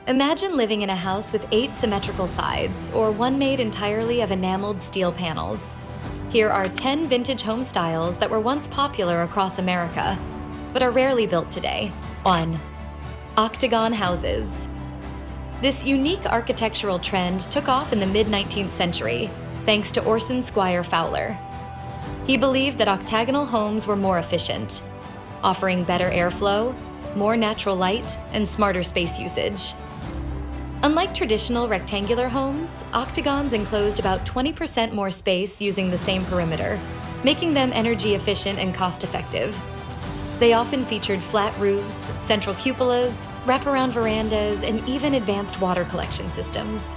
Imagine living in a house with 8 symmetrical sides, or one made entirely of enameled steel panels. Here are 10 vintage home styles that were once popular across America, but are rarely built today. 1. Octagon houses. This unique architectural trend took off in the mid-19th century, thanks to Orson Squire Fowler. He believed that octagonal homes were more efficient, offering better airflow, more natural light, and smarter space usage. Unlike traditional rectangular homes, octagons enclosed about 20% more space using the same perimeter, making them energy efficient and cost-effective. They often featured flat roofs, central cupolas, wraparound verandas, and even advanced water collection systems.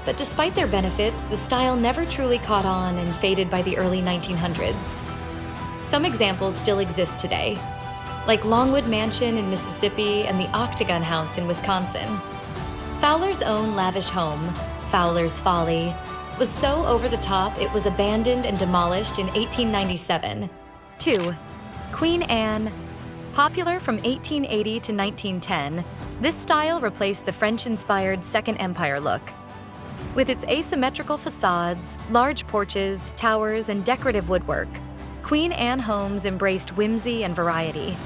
But despite their benefits, the style never truly caught on and faded by the early 1900s. Some examples still exist today, like Longwood Mansion in Mississippi and the Octagon House in Wisconsin. Fowler's own lavish home, Fowler's Folly, was so over the top it was abandoned and demolished in 1897. 2. Queen Anne. Popular from 1880 to 1910, this style replaced the French-inspired Second Empire look. With its asymmetrical facades, large porches, towers, and decorative woodwork, Queen Anne homes embraced whimsy and variety.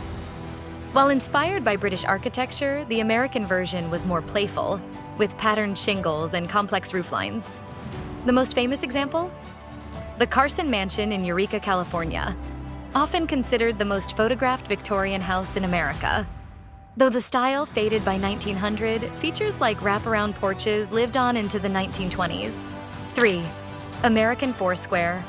While inspired by British architecture, the American version was more playful, with patterned shingles and complex rooflines. The most famous example? The Carson Mansion in Eureka, California, often considered the most photographed Victorian house in America. Though the style faded by 1900, features like wraparound porches lived on into the 1920s. 3. American Foursquare.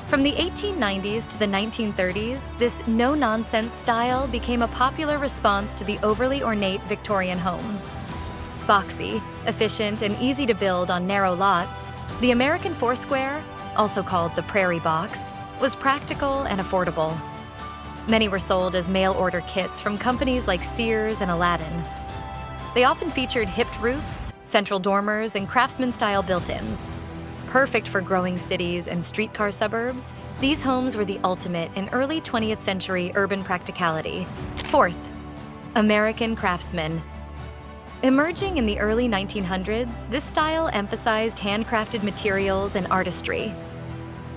From the 1890s to the 1930s, this no-nonsense style became a popular response to the overly ornate Victorian homes. Boxy, efficient, and easy to build on narrow lots, the American Foursquare, also called the Prairie Box, was practical and affordable. Many were sold as mail-order kits from companies like Sears and Aladdin. They often featured hipped roofs, central dormers, and craftsman-style built-ins. Perfect for growing cities and streetcar suburbs, these homes were the ultimate in early 20th century urban practicality. 4th. American Craftsman. Emerging in the early 1900s, this style emphasized handcrafted materials and artistry.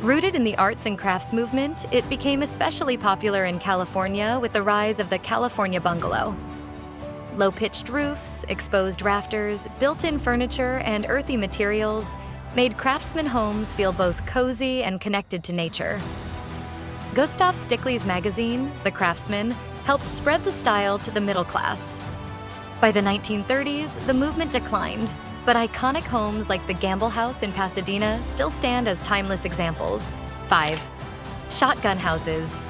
Rooted in the arts and crafts movement, it became especially popular in California with the rise of the California bungalow. Low-pitched roofs, exposed rafters, built-in furniture, and earthy materials made craftsman homes feel both cozy and connected to nature. Gustav Stickley's magazine, The Craftsman, helped spread the style to the middle class. By the 1930s, the movement declined, but iconic homes like the Gamble House in Pasadena still stand as timeless examples. 5. Shotgun houses.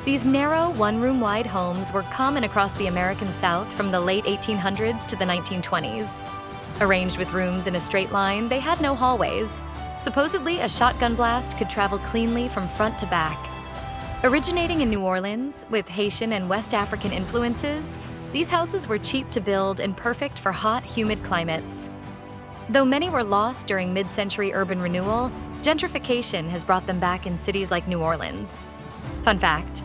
These narrow, one-room-wide homes were common across the American South from the late 1800s to the 1920s. Arranged with rooms in a straight line, they had no hallways. Supposedly, a shotgun blast could travel cleanly from front to back. Originating in New Orleans, with Haitian and West African influences, these houses were cheap to build and perfect for hot, humid climates. Though many were lost during mid-century urban renewal, gentrification has brought them back in cities like New Orleans. Fun fact: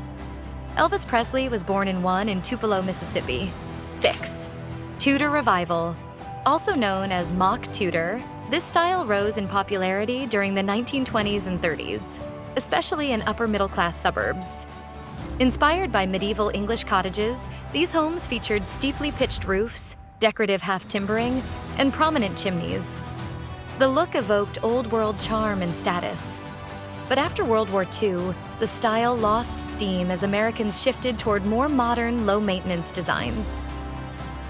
Elvis Presley was born in one in Tupelo, Mississippi. 6. Tudor Revival. Also known as mock Tudor, this style rose in popularity during the 1920s and 30s, especially in upper-middle-class suburbs. Inspired by medieval English cottages, these homes featured steeply pitched roofs, decorative half-timbering, and prominent chimneys. The look evoked old-world charm and status. But after World War II, the style lost steam as Americans shifted toward more modern, low-maintenance designs.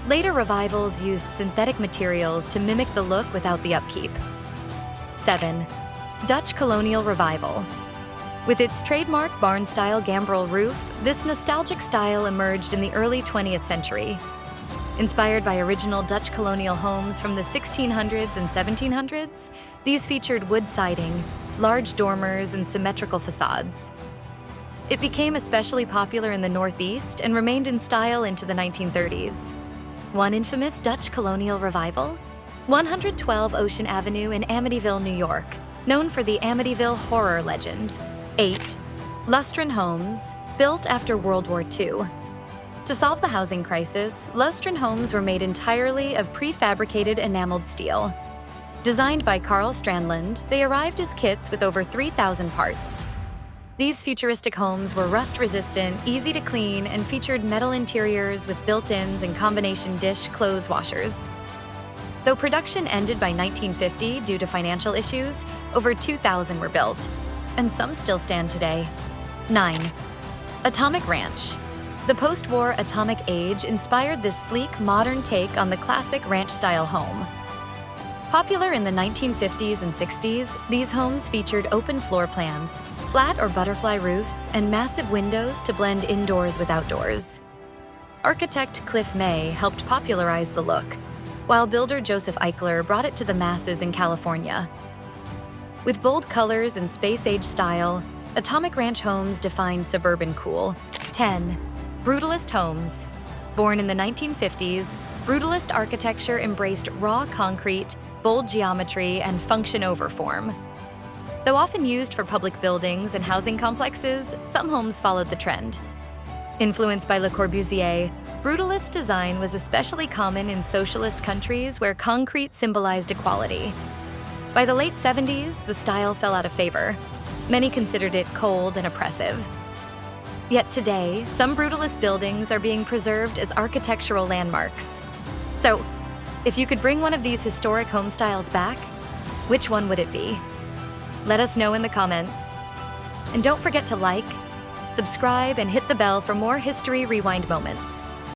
Later revivals used synthetic materials to mimic the look without the upkeep. 7. Dutch Colonial Revival. With its trademark barn-style gambrel roof, this nostalgic style emerged in the early 20th century. Inspired by original Dutch colonial homes from the 1600s and 1700s, these featured wood siding, large dormers, and symmetrical facades. It became especially popular in the Northeast and remained in style into the 1930s. One infamous Dutch colonial revival? 112 Ocean Avenue in Amityville, New York, known for the Amityville horror legend. 8. Lustron homes, built after World War II. To solve the housing crisis, Lustron homes were made entirely of prefabricated enameled steel. Designed by Carl Strandland, they arrived as kits with over 3,000 parts. These futuristic homes were rust-resistant, easy to clean, and featured metal interiors with built-ins and combination dish clothes washers. Though production ended by 1950 due to financial issues, over 2,000 were built, and some still stand today. 9. Atomic Ranch. The post-war atomic age inspired this sleek, modern take on the classic ranch-style home. Popular in the 1950s and 60s, these homes featured open floor plans, flat or butterfly roofs, and massive windows to blend indoors with outdoors. Architect Cliff May helped popularize the look, while builder Joseph Eichler brought it to the masses in California. With bold colors and space-age style, Atomic Ranch homes define suburban cool. 10. Brutalist homes. Born in the 1950s, brutalist architecture embraced raw concrete, bold geometry, and function over form. Though often used for public buildings and housing complexes, some homes followed the trend. Influenced by Le Corbusier, brutalist design was especially common in socialist countries where concrete symbolized equality. By the late 70s, the style fell out of favor. Many considered it cold and oppressive. Yet today, some brutalist buildings are being preserved as architectural landmarks. So, if you could bring one of these historic home styles back, which one would it be? Let us know in the comments. And don't forget to like, subscribe, and hit the bell for more History Rewind moments.